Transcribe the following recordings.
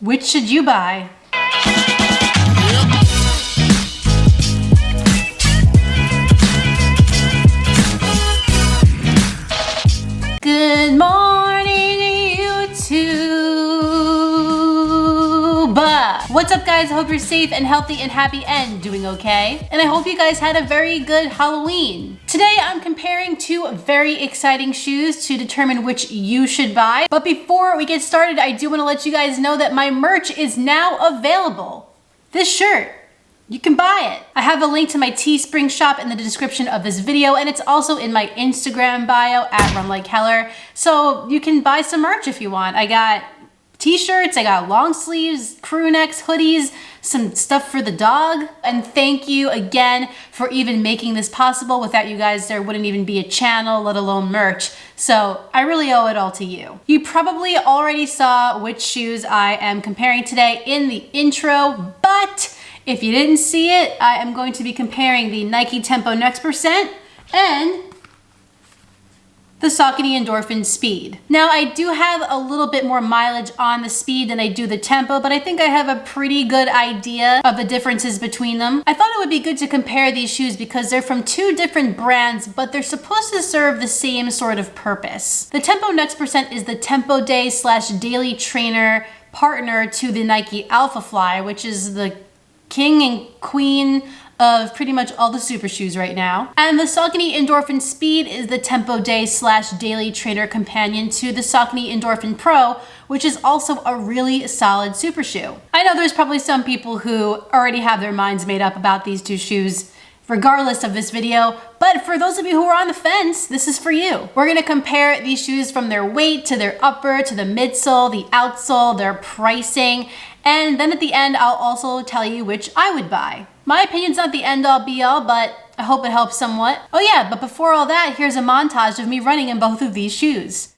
Which should you buy? Good morning, YouTube! What's up, guys? I hope you're safe and healthy and happy and doing okay. And I hope you guys had a very good Halloween. Today, I'm comparing two very exciting shoes to determine which you should buy. But before we get started, I do want to let you guys know that my merch is now available. This shirt. You can buy it. I have a link to my Teespring shop in the description of this video, and it's also in my Instagram bio at RunLikeHeller. So you can buy some merch if you want. I got t-shirts, I got long sleeves, crew necks, hoodies, some stuff for the dog. And thank you again for even making this possible. Without you guys, there wouldn't even be a channel, let alone merch. So I really owe it all to you. You probably already saw which shoes I am comparing today in the intro, but if you didn't see it, I am going to be comparing the Nike Tempo Next Percent and the Saucony Endorphin Speed. Now, I do have a little bit more mileage on the Speed than I do the Tempo, but I think I have a pretty good idea of the differences between them. I thought it would be good to compare these shoes because they're from two different brands, but they're supposed to serve the same sort of purpose. The Tempo Next Percent is the Tempo Day / daily trainer partner to the Nike Alpha Fly, which is the king and queen of pretty much all the super shoes right now. And the Saucony Endorphin Speed is the Tempo Day / daily trainer companion to the Saucony Endorphin Pro, which is also a really solid super shoe. I know there's probably some people who already have their minds made up about these two shoes regardless of this video, but for those of you who are on the fence, this is for you. We're gonna compare these shoes from their weight to their upper, to the midsole, the outsole, their pricing, and then at the end, I'll also tell you which I would buy. My opinion's not the end all be all, but I hope it helps somewhat. Oh yeah, but before all that, here's a montage of me running in both of these shoes.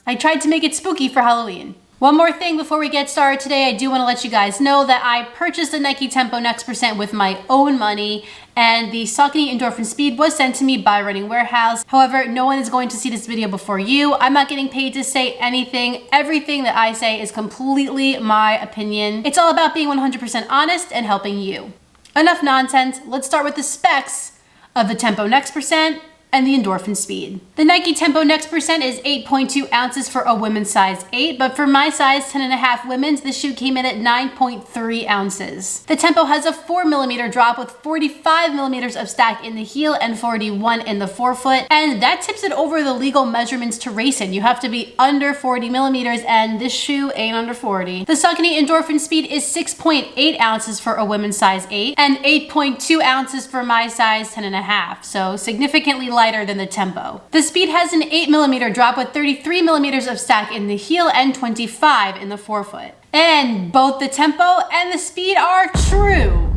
I tried to make it spooky for Halloween. One more thing before we get started today, I do want to let you guys know that I purchased the Nike Tempo Next Percent with my own money, and the Saucony Endorphin Speed was sent to me by Running Warehouse. However, no one is going to see this video before you. I'm not getting paid to say anything. Everything that I say is completely my opinion. It's all about being 100% honest and helping you. Enough nonsense. Let's start with the specs of the Tempo Next Percent and the Endorphin Speed. The Nike Tempo Next Percent is 8.2 ounces for a women's size 8, but for my size 10.5 women's, the shoe came in at 9.3 ounces. The Tempo has a 4mm drop with 45mm of stack in the heel and 41 in the forefoot, and that tips it over the legal measurements to race in. You have to be under 40mm, and this shoe ain't under 40. The Saucony Endorphin Speed is 6.8 ounces for a women's size 8 and 8.2 ounces for my size 10.5, so significantly lighter than the Tempo. The Speed has an 8mm drop with 33mm of stack in the heel and 25 in the forefoot. And both the Tempo and the Speed are true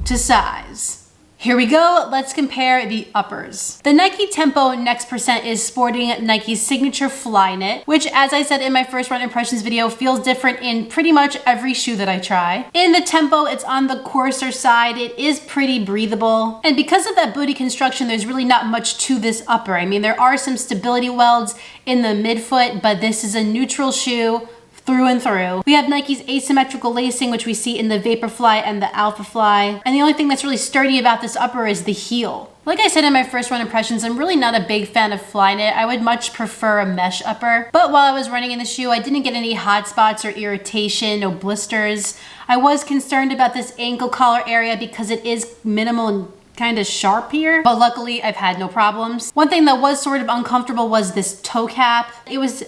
to size. Here we go, let's compare the uppers. The Nike Tempo Next Percent is sporting Nike's signature fly knit, which, as I said in my first run impressions video, feels different in pretty much every shoe that I try. In the Tempo, it's on the coarser side, it is pretty breathable, and because of that booty construction, there's really not much to this upper. I mean, there are some stability welds in the midfoot, but this is a neutral shoe through and through. We have Nike's asymmetrical lacing, which we see in the Vaporfly and the Alpha Fly. And the only thing that's really sturdy about this upper is the heel. Like I said in my first run impressions, I'm really not a big fan of fly knit. I would much prefer a mesh upper. But while I was running in the shoe, I didn't get any hot spots or irritation, no blisters. I was concerned about this ankle collar area because it is minimal and kind of sharp here, but luckily I've had no problems. One thing that was sort of uncomfortable was this toe cap. It was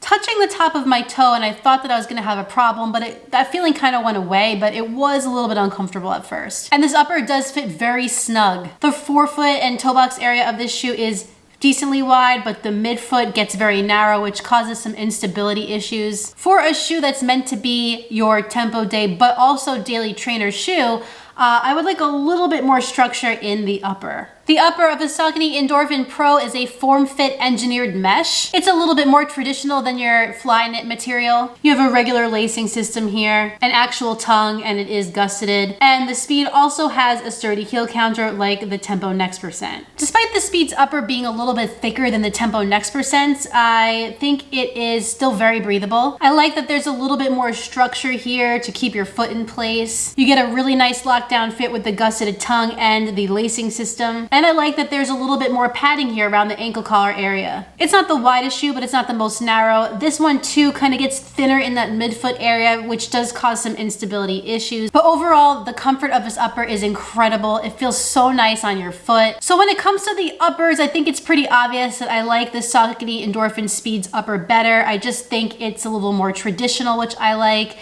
touching the top of my toe and I thought that I was gonna have a problem, but that feeling kind of went away, but it was a little bit uncomfortable at first. And this upper does fit very snug. The forefoot and toe box area of this shoe is decently wide, but the midfoot gets very narrow, which causes some instability issues. For a shoe that's meant to be your tempo day, but also daily trainer shoe, I would like a little bit more structure in the upper. The upper of a Saucony Endorphin Pro is a form-fit engineered mesh. It's a little bit more traditional than your fly knit material. You have a regular lacing system here, an actual tongue, and it is gusseted. And the Speed also has a sturdy heel counter like the Tempo Next Percent. Despite the Speed's upper being a little bit thicker than the Tempo Next Percent, I think it is still very breathable. I like that there's a little bit more structure here to keep your foot in place. You get a really nice lockdown fit with the gusseted tongue and the lacing system. And I like that there's a little bit more padding here around the ankle collar area. It's not the widest shoe, but it's not the most narrow. This one too kind of gets thinner in that midfoot area, which does cause some instability issues. But overall, the comfort of this upper is incredible. It feels so nice on your foot. So when it comes to the uppers, I think it's pretty obvious that I like the Saucony Endorphin Speed's upper better. I just think it's a little more traditional, which I like.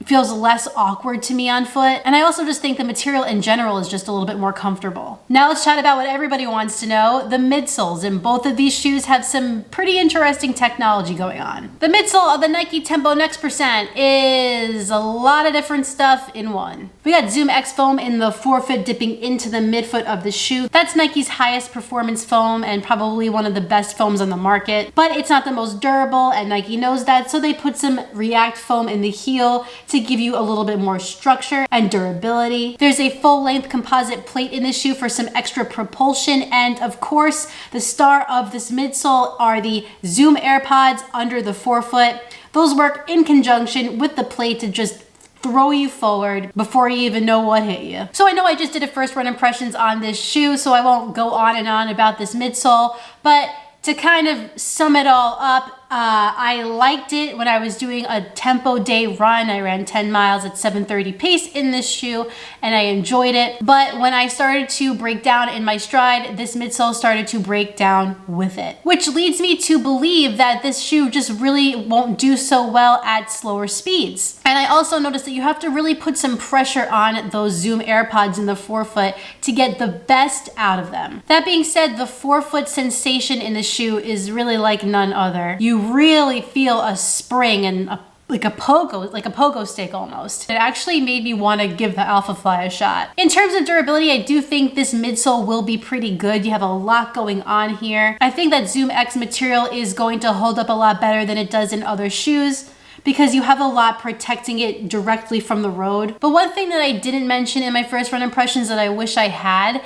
Feels less awkward to me on foot. And I also just think the material in general is just a little bit more comfortable. Now let's chat about what everybody wants to know, the midsoles. And both of these shoes have some pretty interesting technology going on. The midsole of the Nike Tempo Next Percent is a lot of different stuff in one. We got Zoom X foam in the forefoot dipping into the midfoot of the shoe. That's Nike's highest performance foam and probably one of the best foams on the market, but it's not the most durable and Nike knows that, so they put some React foam in the heel to give you a little bit more structure and durability. There's a full-length composite plate in this shoe for some extra propulsion, and of course, the star of this midsole are the Zoom AirPods under the forefoot. Those work in conjunction with the plate to just throw you forward before you even know what hit you. So I know I just did a first run impressions on this shoe, so I won't go on and on about this midsole, but to kind of sum it all up, I liked it when I was doing a tempo day run. I ran 10 miles at 7:30 pace in this shoe and I enjoyed it. But when I started to break down in my stride, this midsole started to break down with it, which leads me to believe that this shoe just really won't do so well at slower speeds. And I also noticed that you have to really put some pressure on those Zoom AirPods in the forefoot to get the best out of them. That being said, the forefoot sensation in the shoe is really like none other. You really feel a spring and like a pogo stick almost. It actually made me want to give the Alpha Fly a shot. In terms of durability, I do think this midsole will be pretty good. You have a lot going on here. I think that Zoom X material is going to hold up a lot better than it does in other shoes, because you have a lot protecting it directly from the road. But one thing that I didn't mention in my first run impressions that I wish I had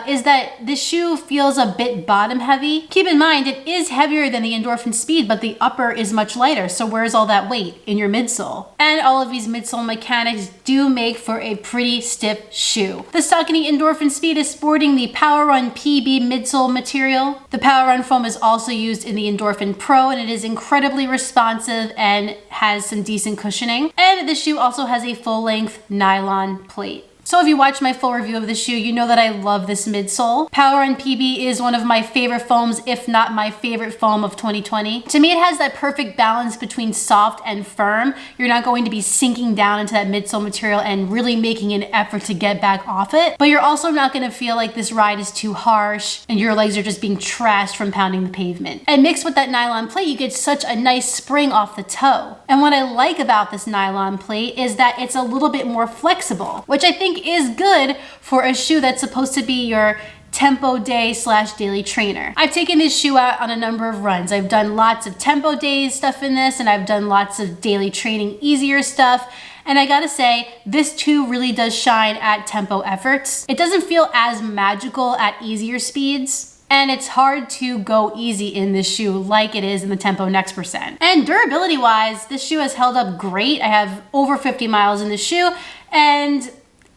is that this shoe feels a bit bottom heavy. Keep in mind, it is heavier than the Endorphin Speed, but the upper is much lighter. So where's all that weight? In your midsole. And all of these midsole mechanics do make for a pretty stiff shoe. The Saucony Endorphin Speed is sporting the Power Run PB midsole material. The Power Run foam is also used in the Endorphin Pro, and it is incredibly responsive and has some decent cushioning. And the shoe also has a full-length nylon plate. So if you watch my full review of the shoe, you know that I love this midsole. Power Run PB is one of my favorite foams, if not my favorite foam of 2020. To me, it has that perfect balance between soft and firm. You're not going to be sinking down into that midsole material and really making an effort to get back off it, but you're also not going to feel like this ride is too harsh and your legs are just being trashed from pounding the pavement. And mixed with that nylon plate, you get such a nice spring off the toe. And what I like about this nylon plate is that it's a little bit more flexible, which I think is good for a shoe that's supposed to be your tempo day / daily trainer. I've taken this shoe out on a number of runs. I've done lots of tempo days stuff in this, and I've done lots of daily training easier stuff. And I gotta say, this too really does shine at tempo efforts. It doesn't feel as magical at easier speeds, and it's hard to go easy in this shoe like it is in the Tempo Next Percent. And durability wise, this shoe has held up great. I have over 50 miles in the shoe, and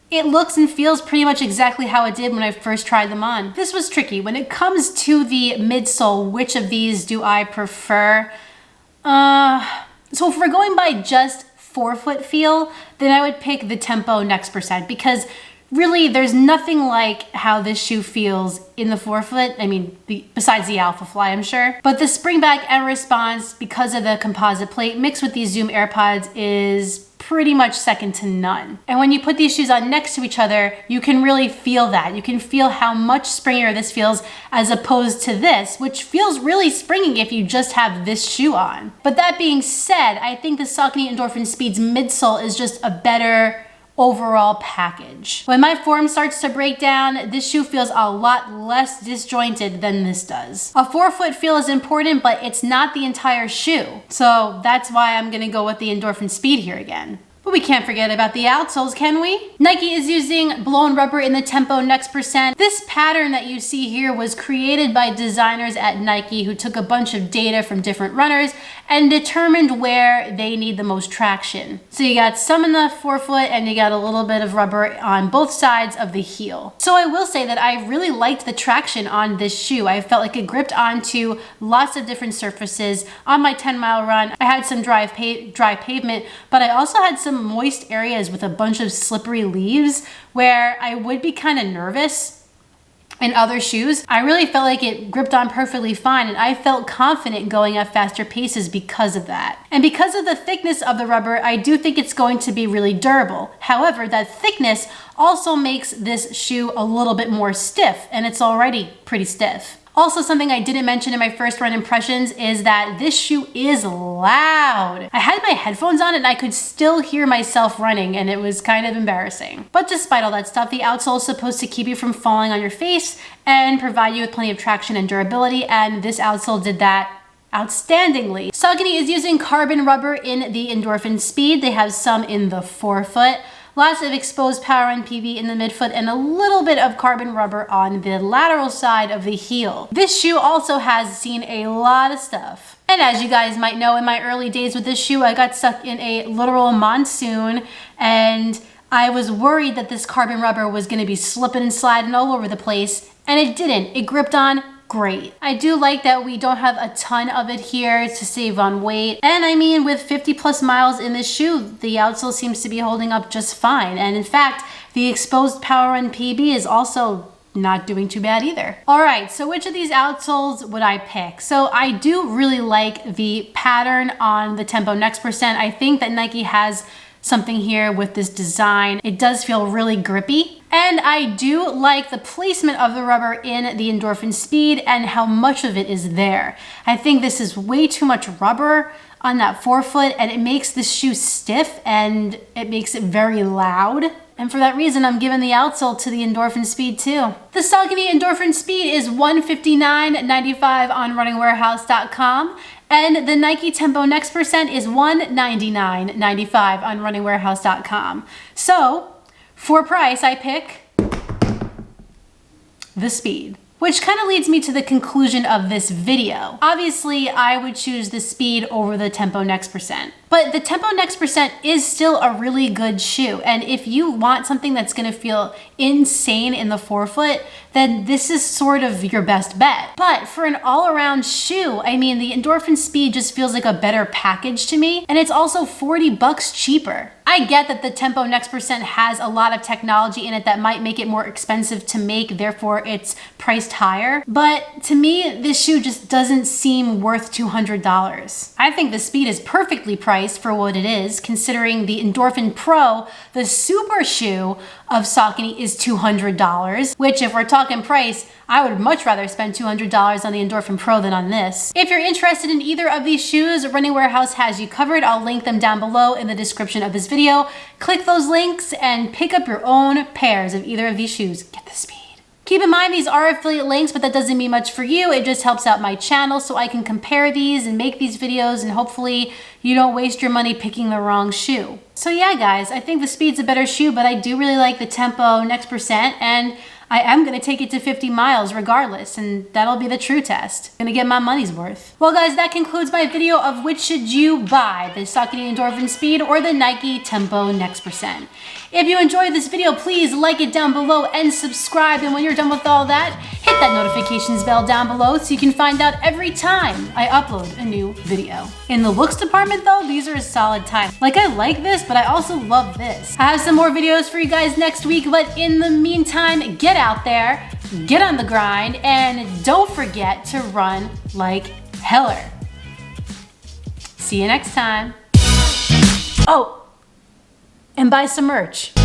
it looks and feels pretty much exactly how it did when I first tried them on. This was tricky. When it comes to the midsole, which of these do I prefer? So if we're going by just forefoot feel, then I would pick the Tempo Next Percent, because Really, there's nothing like how this shoe feels in the forefoot. I mean, besides the Alpha Fly, I'm sure. But the spring back and response, because of the composite plate mixed with these Zoom AirPods, is pretty much second to none. And when you put these shoes on next to each other, you can really feel that. You can feel how much springier this feels as opposed to this, which feels really springy if you just have this shoe on. But that being said, I think the Saucony Endorphin Speed's midsole is just a better overall package. When my form starts to break down, this shoe feels a lot less disjointed than this does. A forefoot feel is important, but it's not the entire shoe. So that's why I'm gonna go with the Endorphin Speed here again. But we can't forget about the outsoles, can we? Nike is using blown rubber in the Tempo Next Percent. This pattern that you see here was created by designers at Nike who took a bunch of data from different runners and determined where they need the most traction. So you got some in the forefoot and you got a little bit of rubber on both sides of the heel. So I will say that I really liked the traction on this shoe. I felt like it gripped onto lots of different surfaces. On my 10-mile run, I had some dry pavement, but I also had some moist areas with a bunch of slippery leaves where I would be kind of nervous in other shoes. I really felt like it gripped on perfectly fine, and I felt confident going at faster paces because of that. And because of the thickness of the rubber, I do think it's going to be really durable. However, that thickness also makes this shoe a little bit more stiff, and it's already pretty stiff. Also, something I didn't mention in my first run impressions is that this shoe is loud. I had my headphones on and I could still hear myself running, and it was kind of embarrassing. But despite all that stuff, the outsole is supposed to keep you from falling on your face and provide you with plenty of traction and durability, and this outsole did that outstandingly. Saucony is using carbon rubber in the Endorphin Speed. They have some in the forefoot. Lots of exposed power on PB in the midfoot and a little bit of carbon rubber on the lateral side of the heel. This shoe also has seen a lot of stuff. And as you guys might know, in my early days with this shoe, I got stuck in a literal monsoon and I was worried that this carbon rubber was gonna be slipping and sliding all over the place, and it didn't. It gripped on great. I do like that we don't have a ton of it here to save on weight. And I mean, with 50 plus miles in this shoe, the outsole seems to be holding up just fine. And in fact, the exposed power on PB is also not doing too bad either. All right, so which of these outsoles would I pick? So I do really like the pattern on the Tempo Next Percent. I think that Nike has something here with this design. It does feel really grippy. And I do like the placement of the rubber in the Endorphin Speed and how much of it is there. I think this is way too much rubber on that forefoot, and it makes this shoe stiff and it makes it very loud. And for that reason, I'm giving the outsole to the Endorphin Speed too. The Saucony Endorphin Speed is $159.95 on runningwarehouse.com. And the Nike Tempo Next Percent is $199.95 on runningwarehouse.com. So, for price, I pick the Speed. Which kind of leads me to the conclusion of this video. Obviously, I would choose the Speed over the Tempo Next Percent. But the Tempo Next Percent is still a really good shoe. And if you want something that's gonna feel insane in the forefoot, then this is sort of your best bet. But for an all-around shoe, I mean, the Endorphin Speed just feels like a better package to me. And it's also 40 bucks cheaper. I get that the Tempo Next Percent has a lot of technology in it that might make it more expensive to make, therefore it's priced higher. But to me, this shoe just doesn't seem worth $200. I think the Speed is perfectly priced for what it is, considering the Endorphin Pro, the super shoe of Saucony, is $200, which if we're talking price, I would much rather spend $200 on the Endorphin Pro than on this. If you're interested in either of these shoes, Running Warehouse has you covered. I'll link them down below in the description of this video. Click those links and pick up your own pairs of either of these shoes. Get the Speed. Keep in mind, these are affiliate links, but that doesn't mean much for you. It just helps out my channel so I can compare these and make these videos, and hopefully you don't waste your money picking the wrong shoe. So yeah, guys, I think the Speed's a better shoe, but I do really like the Tempo Next Percent, and I am gonna take it to 50 miles regardless, and that'll be the true test. Gonna get my money's worth. Well guys, that concludes my video of which should you buy, the Saucony Endorphin Speed or the Nike Tempo Next Percent. If you enjoyed this video, please like it down below and subscribe. And when you're done with all that, hit that notifications bell down below so you can find out every time I upload a new video. In the looks department though, these are a solid time. Like I like this, but I also love this. I have some more videos for you guys next week, but in the meantime, get out there, get on the grind, and don't forget to run like Heller. See you next time. Oh, and buy some merch.